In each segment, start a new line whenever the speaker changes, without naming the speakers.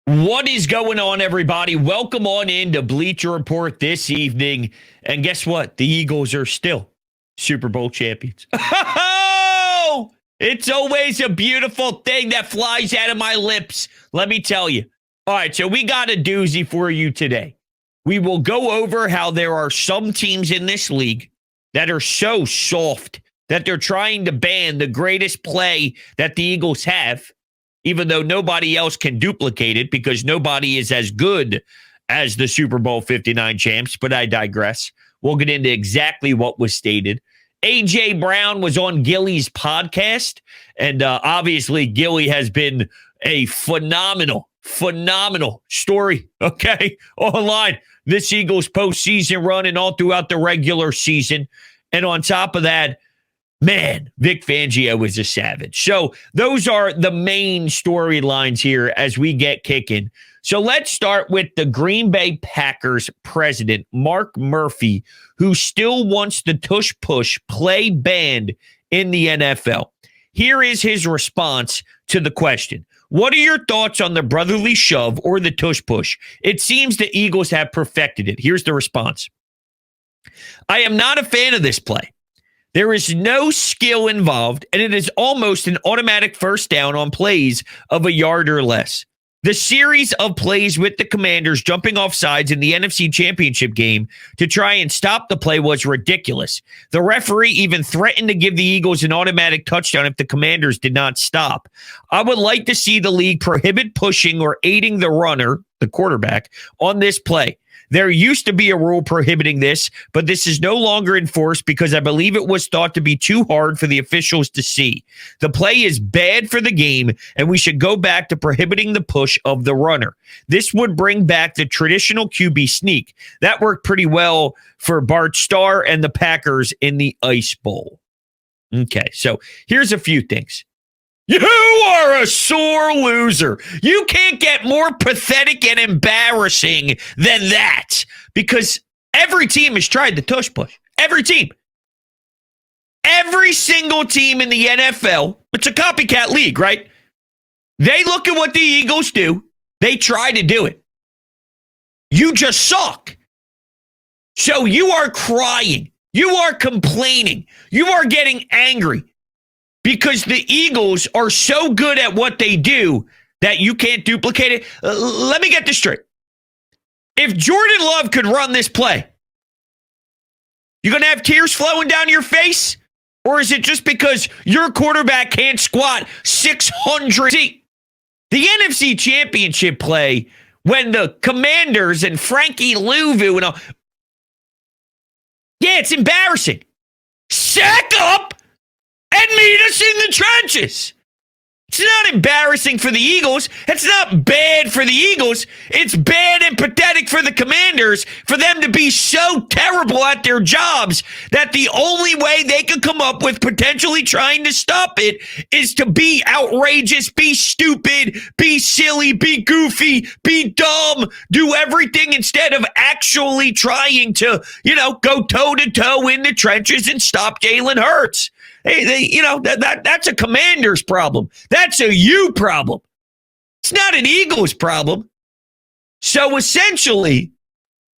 What is going on, everybody? Welcome on into Bleacher Report this evening. And guess what? The Eagles are still Super Bowl champions. Oh, it's always a beautiful thing that flies out of my lips. Let me tell you. All right, so we got a doozy for you today. We will go over how there are some teams in this league that are so soft that they're trying to ban the greatest play that the Eagles have, even though nobody else can duplicate it because nobody is as good as the Super Bowl 59 champs. But I digress. We'll get into exactly what was stated. A.J. Brown was on Gilly's podcast, and obviously Gilly has been a phenomenal story, okay, online this Eagles postseason run and all throughout the regular season. And on top of that, man, Vic Fangio is a savage. So those are the main storylines here as we get kicking. So let's start with the Green Bay Packers president, Mark Murphy, who still wants the tush push play banned in the NFL. Here is his response to the question. What are your thoughts on the brotherly shove or the tush push? It seems the Eagles have perfected it. Here's the response. I am not a fan of this play. There is no skill involved, and it is almost an automatic first down on plays of a yard or less. The series of plays with the Commanders jumping off sides in the NFC Championship game to try and stop the play was ridiculous. The referee even threatened to give the Eagles an automatic touchdown if the Commanders did not stop. I would like to see the league prohibit pushing or aiding the runner, the quarterback, on this play. There used to be a rule prohibiting this, but this is no longer enforced because I believe it was thought to be too hard for the officials to see. The play is bad for the game, and we should go back to prohibiting the push of the runner. This would bring back the traditional QB sneak. That worked pretty well for Bart Starr and the Packers in the Ice Bowl. Okay, so here's a few things. You are a sore loser. You can't get more pathetic and embarrassing than that because every team has tried the tush push. Every team. Every single team in the NFL, it's a copycat league, right? They look at what the Eagles do. They try to do it. You just suck. So you are crying. You are complaining. You are getting angry. Because the Eagles are so good at what they do that you can't duplicate it. Let me get this straight. If Jordan Love could run this play, you going to have tears flowing down your face? Or is it just because your quarterback can't squat 600? See, the NFC Championship play, when the Commanders and Frankie Louvu and all, yeah, it's embarrassing. Sack up and meet us in the trenches. It's not embarrassing for the Eagles. It's not bad for the Eagles. It's bad and pathetic for the Commanders for them to be so terrible at their jobs that the only way they could come up with potentially trying to stop it is to be outrageous, be stupid, be silly, be goofy, be dumb, do everything instead of actually trying to, go toe-to-toe in the trenches and stop Jalen Hurts. That's a Commander's problem. That's a you problem. It's not an Eagles problem. So essentially,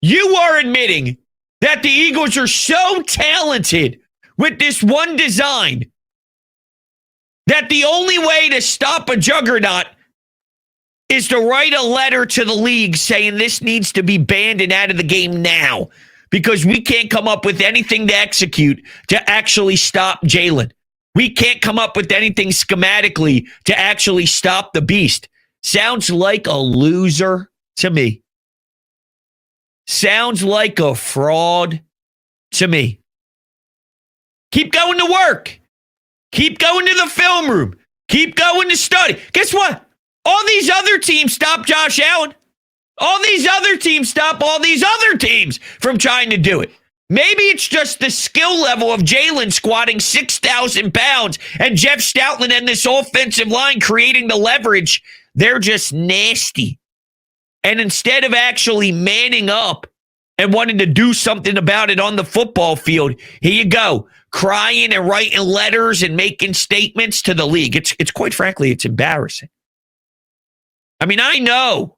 you are admitting that the Eagles are so talented with this one design that the only way to stop a juggernaut is to write a letter to the league saying this needs to be banned and out of the game now. Because we can't come up with anything to execute to actually stop Jalen. We can't come up with anything schematically to actually stop the beast. Sounds like a loser to me. Sounds like a fraud to me. Keep going to work. Keep going to the film room. Keep going to study. Guess what? All these other teams stop Josh Allen. All these other teams stop all these other teams from trying to do it. Maybe it's just the skill level of Jalen squatting 6,000 pounds and Jeff Stoutland and this offensive line creating the leverage. They're just nasty. And instead of actually manning up and wanting to do something about it on the football field, here you go, crying and writing letters and making statements to the league. It's quite frankly, it's embarrassing. I mean, I know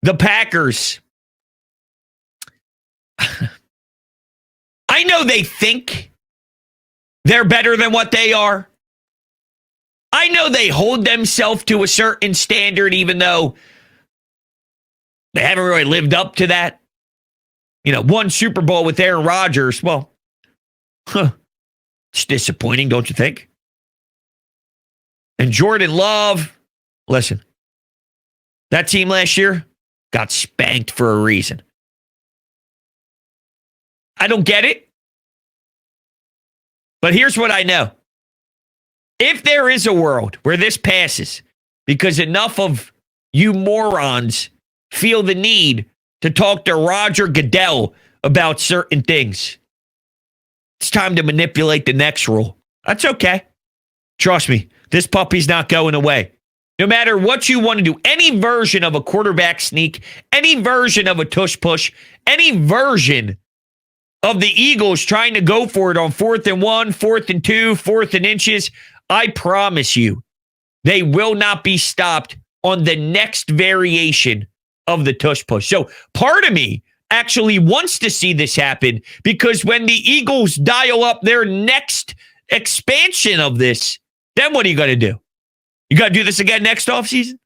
the Packers. I know they think they're better than what they are. I know they hold themselves to a certain standard, even though they haven't really lived up to that. One Super Bowl with Aaron Rodgers. Well, it's disappointing, don't you think? And Jordan Love, listen, that team last year got spanked for a reason. I don't get it. But here's what I know. If there is a world where this passes because enough of you morons feel the need to talk to Roger Goodell about certain things, it's time to manipulate the next rule. That's okay. Trust me, this puppy's not going away. No matter what you want to do, any version of a quarterback sneak, any version of a tush push, any version of the Eagles trying to go for it on 4th and 1, 4th and 2, 4th and inches, I promise you, they will not be stopped on the next variation of the tush push. So part of me actually wants to see this happen because when the Eagles dial up their next expansion of this, then what are you going to do? You got to do this again next offseason?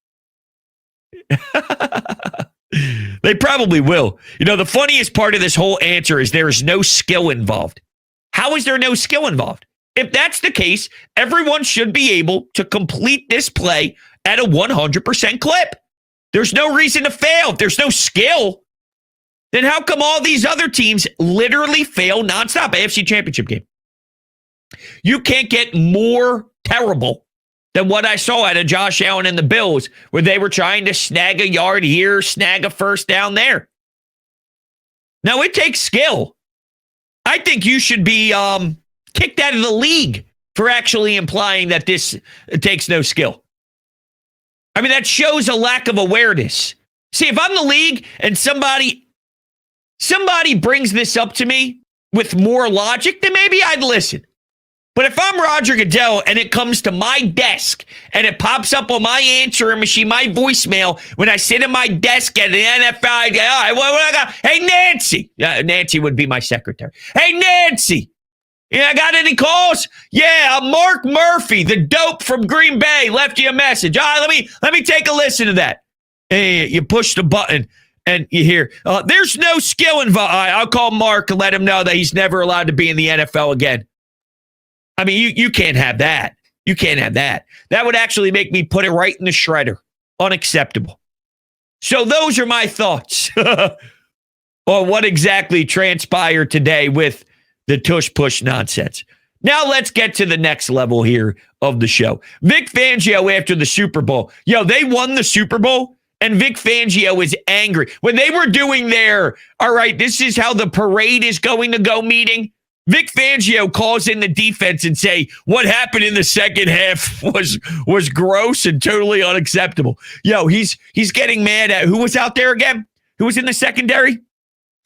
They probably will. The funniest part of this whole answer is there is no skill involved. How is there no skill involved? If that's the case, everyone should be able to complete this play at a 100% clip. There's no reason to fail. If there's no skill, then how come all these other teams literally fail nonstop? AFC Championship game. You can't get more terrible than what I saw out of Josh Allen and the Bills, where they were trying to snag a yard here, snag a first down there. Now, it takes skill. I think you should be kicked out of the league for actually implying that this takes no skill. I mean, that shows a lack of awareness. See, if I'm the league and somebody brings this up to me with more logic, then maybe I'd listen. But if I'm Roger Goodell and it comes to my desk and it pops up on my answering machine, my voicemail, when I sit at my desk at the NFL, I got? Hey, Nancy. Nancy would be my secretary. Hey, Nancy. I got any calls? Yeah, Mark Murphy, the dope from Green Bay, left you a message. All right, let me take a listen to that. Hey, you push the button and you hear, there's no skill involved. I'll call Mark and let him know that he's never allowed to be in the NFL again. I mean, you can't have that. You can't have that. That would actually make me put it right in the shredder. Unacceptable. So those are my thoughts on what exactly transpired today with the tush push nonsense. Now let's get to the next level here of the show. Vic Fangio after the Super Bowl. They won the Super Bowl, and Vic Fangio is angry. When they were doing their, all right, this is how the parade is going to go meeting, Vic Fangio calls in the defense and say, what happened in the second half was gross and totally unacceptable. He's getting mad at who was out there again? Who was in the secondary?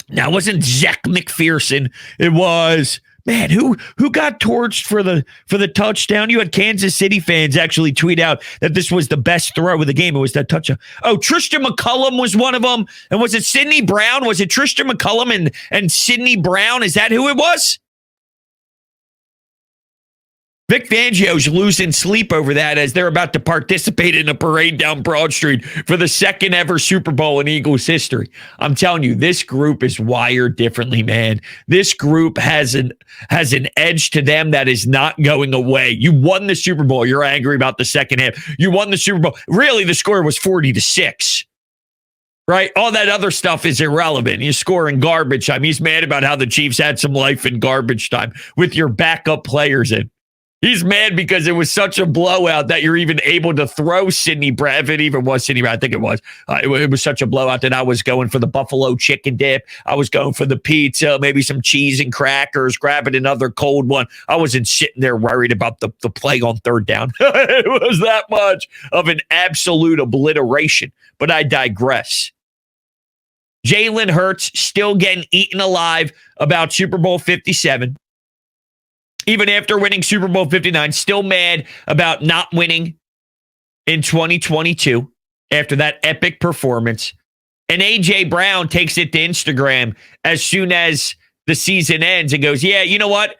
Now, it wasn't Zach McPherson. It was, man, who got torched for the touchdown? You had Kansas City fans actually tweet out that this was the best throw of the game. It was that touchdown. Oh, Tristan McCullum was one of them. And was it Sidney Brown? Was it Tristan McCullum and Sidney Brown? Is that who it was? Vic Fangio's losing sleep over that as they're about to participate in a parade down Broad Street for the second ever Super Bowl in Eagles history. I'm telling you, this group is wired differently, man. This group has an edge to them that is not going away. You won the Super Bowl. You're angry about the second half. You won the Super Bowl. Really, the score was 40-6. Right? All that other stuff is irrelevant. You score in garbage time. He's mad about how the Chiefs had some life in garbage time with your backup players in. He's mad because it was such a blowout that you're even able to throw Sidney Brown. If it even was Sidney Brown, I think it was. It was such a blowout that I was going for the buffalo chicken dip. I was going for the pizza, maybe some cheese and crackers, grabbing another cold one. I wasn't sitting there worried about the play on third down. It was that much of an absolute obliteration. But I digress. Jalen Hurts still getting eaten alive about Super Bowl 57. Even after winning Super Bowl 59, still mad about not winning in 2022. after that epic performance. And A.J. Brown takes it to Instagram as soon as the season ends and goes, yeah, you know what?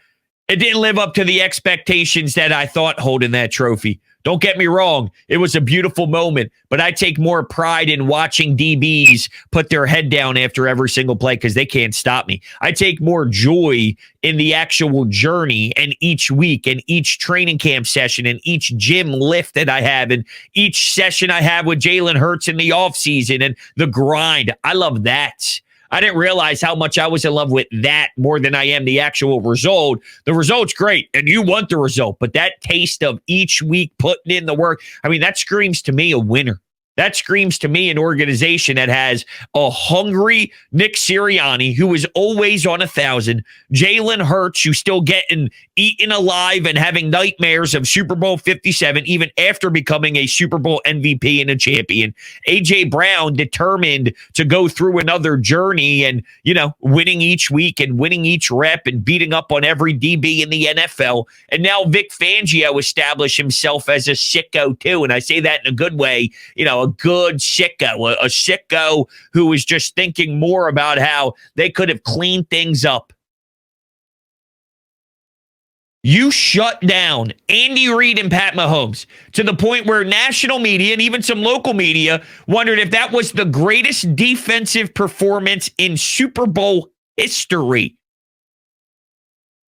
It didn't live up to the expectations that I thought holding that trophy. Don't get me wrong. It was a beautiful moment, but I take more pride in watching DBs put their head down after every single play because they can't stop me. I take more joy in the actual journey and each week and each training camp session and each gym lift that I have and each session I have with Jalen Hurts in the offseason and the grind. I love that. I didn't realize how much I was in love with that more than I am the actual result. The result's great, and you want the result, but that taste of each week putting in the work, I mean, that screams to me a winner. That screams to me an organization that has a hungry Nick Sirianni, who is always on 1,000, Jalen Hurts, who's still getting eaten alive and having nightmares of Super Bowl 57, even after becoming a Super Bowl MVP and a champion. A.J. Brown determined to go through another journey and, winning each week and winning each rep and beating up on every DB in the NFL. And now Vic Fangio established himself as a sicko, too. And I say that in a good way, a good sicko, a sicko who was just thinking more about how they could have cleaned things up. You shut down Andy Reid and Pat Mahomes to the point where national media and even some local media wondered if that was the greatest defensive performance in Super Bowl history.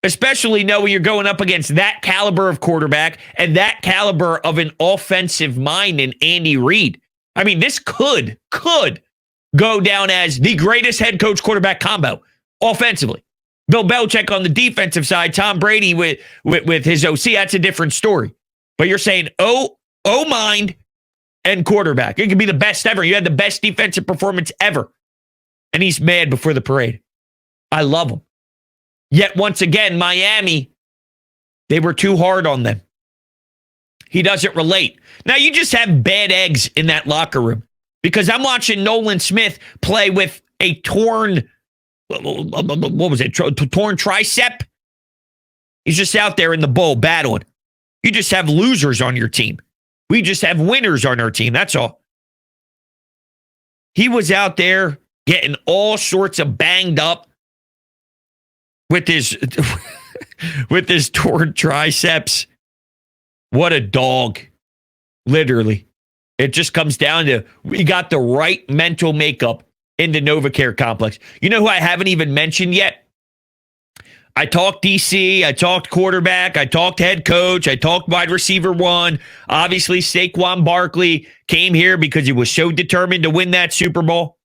Especially knowing you're going up against that caliber of quarterback and that caliber of an offensive mind in Andy Reid. I mean, this could go down as the greatest head coach quarterback combo offensively. Bill Belichick on the defensive side, Tom Brady with his OC, that's a different story. But you're saying mind and quarterback. It could be the best ever. You had the best defensive performance ever. And he's mad before the parade. I love him. Yet once again, Miami, they were too hard on them. He doesn't relate. Now, you just have bad eggs in that locker room because I'm watching Nolan Smith play with a torn, torn tricep. He's just out there in the bowl battling. You just have losers on your team. We just have winners on our team. That's all. He was out there getting all sorts of banged up with his with his torn triceps. What a dog. Literally. It just comes down to we got the right mental makeup in the NovaCare complex. You know who I haven't even mentioned yet? I talked DC, I talked quarterback, I talked head coach, I talked wide receiver one. Obviously, Saquon Barkley came here because he was so determined to win that Super Bowl.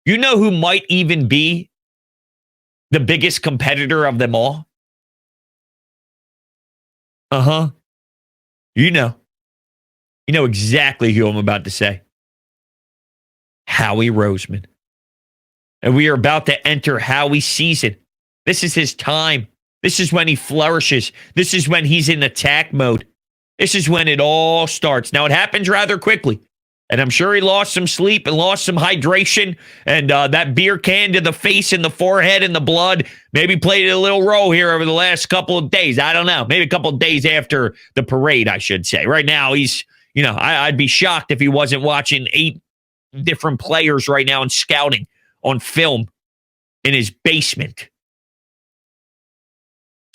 You know who might even be the biggest competitor of them all? You know exactly who I'm about to say. Howie Roseman. And we are about to enter Howie's season. This is his time. This is when he flourishes. This is when he's in attack mode. This is when it all starts. Now, it happens rather quickly. And I'm sure he lost some sleep and lost some hydration. And that beer can to the face and the forehead and the blood maybe played a little role here over the last couple of days. I don't know. Maybe a couple of days after the parade, I should say. Right now, he's, I'd be shocked if he wasn't watching 8 different players right now and scouting on film in his basement.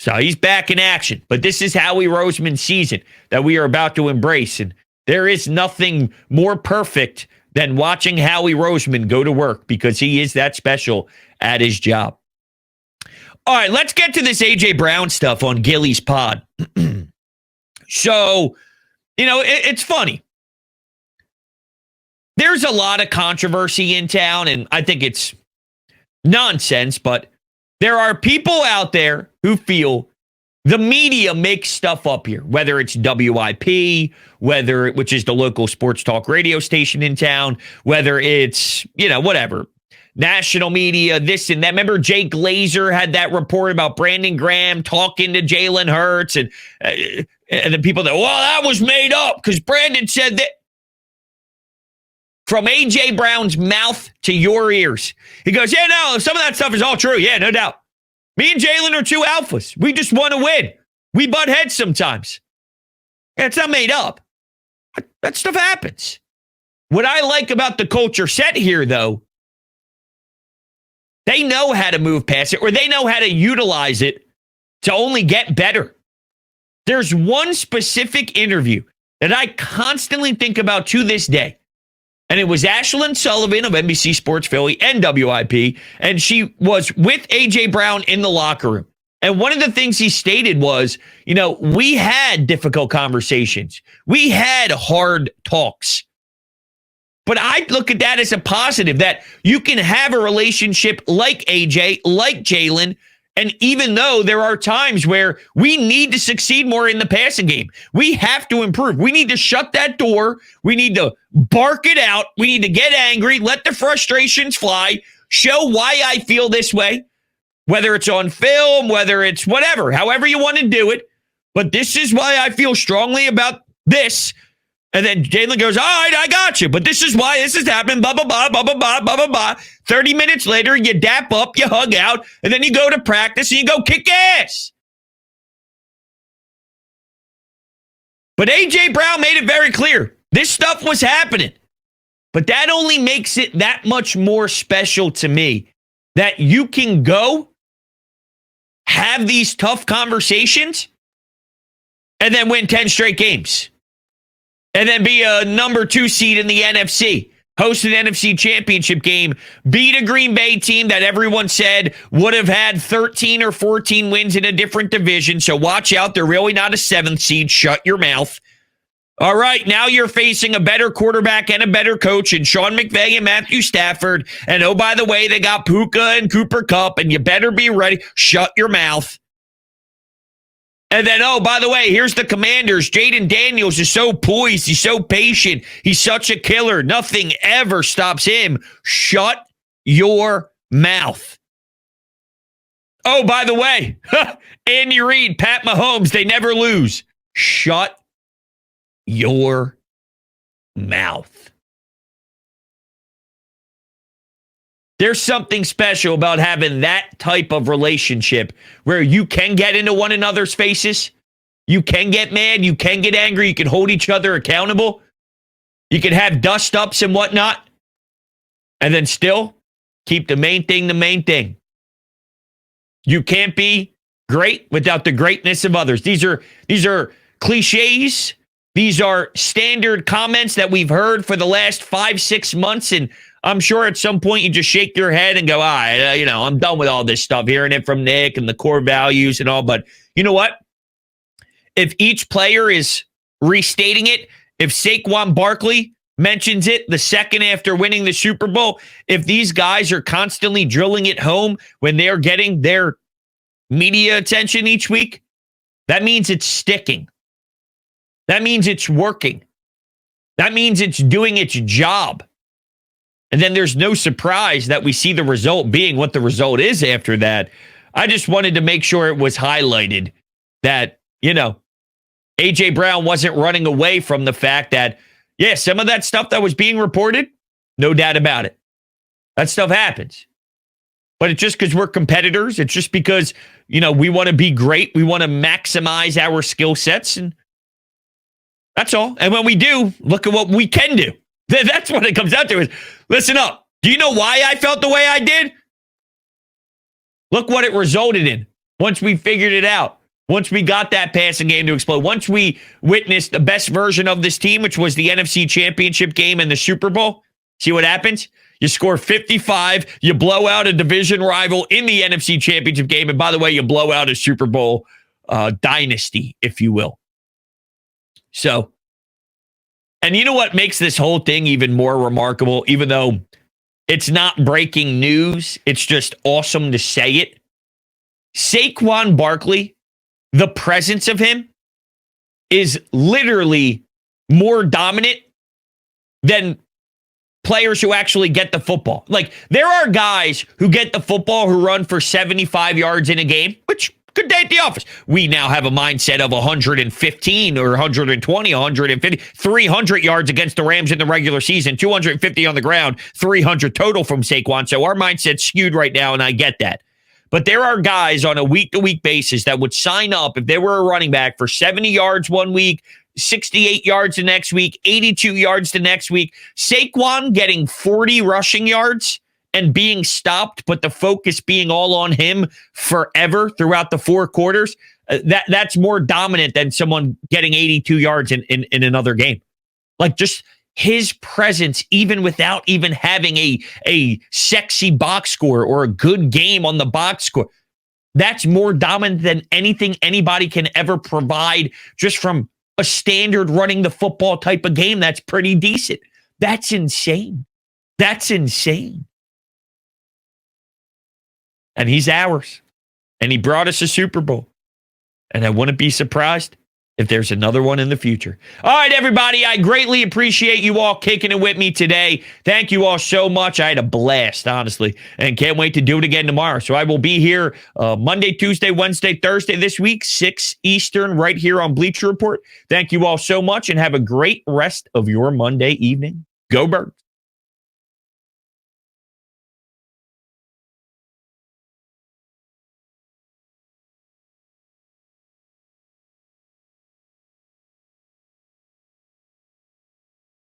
So he's back in action. But this is Howie Roseman's season that we are about to embrace. And there is nothing more perfect than watching Howie Roseman go to work because he is that special at his job. All right, let's get to this A.J. Brown stuff on Gilly's pod. So, it's funny. There's a lot of controversy in town, and I think it's nonsense, but there are people out there who feel the media makes stuff up here, whether it's WIP, which is the local sports talk radio station in town, whether it's, whatever, national media, this and that. Remember Jay Glazer had that report about Brandon Graham talking to Jalen Hurts and the people that, that was made up because Brandon said that. From A.J. Brown's mouth to your ears. He goes, yeah, no, some of that stuff is all true. Yeah, no doubt. Me and Jalen are 2 alphas. We just want to win. We butt heads sometimes. Yeah, it's not made up. That stuff happens. What I like about the culture set here, though, they know how to move past it, or they know how to utilize it to only get better. There's one specific interview that I constantly think about to this day. And it was Ashlyn Sullivan of NBC Sports Philly and WIP. And she was with A.J. Brown in the locker room. And one of the things he stated was, we had difficult conversations. We had hard talks. But I look at that as a positive, that you can have a relationship like AJ, like Jalen, and even though there are times where we need to succeed more in the passing game, we have to improve. We need to shut that door. We need to bark it out. We need to get angry, let the frustrations fly, show why I feel this way, whether it's on film, whether it's whatever, however you want to do it. But this is why I feel strongly about this. And then Jalen goes, all right, I got you. But this is why this is happening, blah, blah, blah, blah, blah, blah, blah, blah, blah. 30 minutes later, you dap up, you hug out, and then you go to practice and you go kick ass. But A.J. Brown made it very clear. This stuff was happening. But that only makes it that much more special to me, that you can go have these tough conversations and then win 10 straight games. And then be a number 2 seed in the NFC, host an NFC championship game, beat a Green Bay team that everyone said would have had 13 or 14 wins in a different division. So watch out. They're really not a 7th seed. Shut your mouth. All right, now you're facing a better quarterback and a better coach in Sean McVay and Matthew Stafford. And oh, by the way, they got Puka and Cooper Kupp, and you better be ready. Shut your mouth. And then, oh, by the way, here's the Commanders. Jaden Daniels is so poised. He's so patient. He's such a killer. Nothing ever stops him. Shut your mouth. Oh, by the way, Andy Reid, Pat Mahomes, they never lose. Shut your mouth. There's something special about having that type of relationship where you can get into one another's faces. You can get mad. You can get angry. You can hold each other accountable. You can have dust-ups and whatnot. And then still keep the main thing the main thing. You can't be great without the greatness of others. These are cliches. These are standard comments that we've heard for the last 5-6 months, and I'm sure at some point you just shake your head and go, I'm done with all this stuff, hearing it from Nick and the core values and all. But you know what? If each player is restating it, if Saquon Barkley mentions it the second after winning the Super Bowl, if these guys are constantly drilling it home when they're getting their media attention each week, that means it's sticking. That means it's working. That means it's doing its job. And then there's no surprise that we see the result being what the result is after that. I just wanted to make sure it was highlighted that, A.J. Brown wasn't running away from the fact that, some of that stuff that was being reported, no doubt about it. That stuff happens. But it's just because we're competitors. It's just because, we want to be great. We want to maximize our skill sets. And that's all. And when we do, look at what we can do. That's what it comes down to is, listen up. Do you know why I felt the way I did? Look what it resulted in once we figured it out. Once we got that passing game to explode. Once we witnessed the best version of this team, which was the NFC Championship game and the Super Bowl. See what happens? You score 55. You blow out a division rival in the NFC Championship game. And by the way, you blow out a Super Bowl dynasty, if you will. So, and you know what makes this whole thing even more remarkable, even though it's not breaking news, it's just awesome to say it. Saquon Barkley, the presence of him is literally more dominant than players who actually get the football. Like, there are guys who get the football who run for 75 yards in a game, which good day at the office. We now have a mindset of 115 or 120, 150, 300 yards against the Rams in the regular season, 250 on the ground, 300 total from Saquon. So our mindset's skewed right now, and I get that. But there are guys on a week-to-week basis that would sign up if they were a running back for 70 yards one week, 68 yards the next week, 82 yards the next week. Saquon getting 40 rushing yards and being stopped, but the focus being all on him forever throughout the 4 quarters. That's more dominant than someone getting 82 yards in another game. Like, just his presence, even without even having a sexy box score or a good game on the box score, that's more dominant than anything anybody can ever provide just from a standard running the football type of game that's pretty decent. That's insane. That's insane. And he's ours. And he brought us a Super Bowl. And I wouldn't be surprised if there's another one in the future. All right, everybody, I greatly appreciate you all kicking it with me today. Thank you all so much. I had a blast, honestly, and can't wait to do it again tomorrow. So I will be here Monday, Tuesday, Wednesday, Thursday this week, 6 Eastern, right here on Bleacher Report. Thank you all so much, and have a great rest of your Monday evening. Go Birds.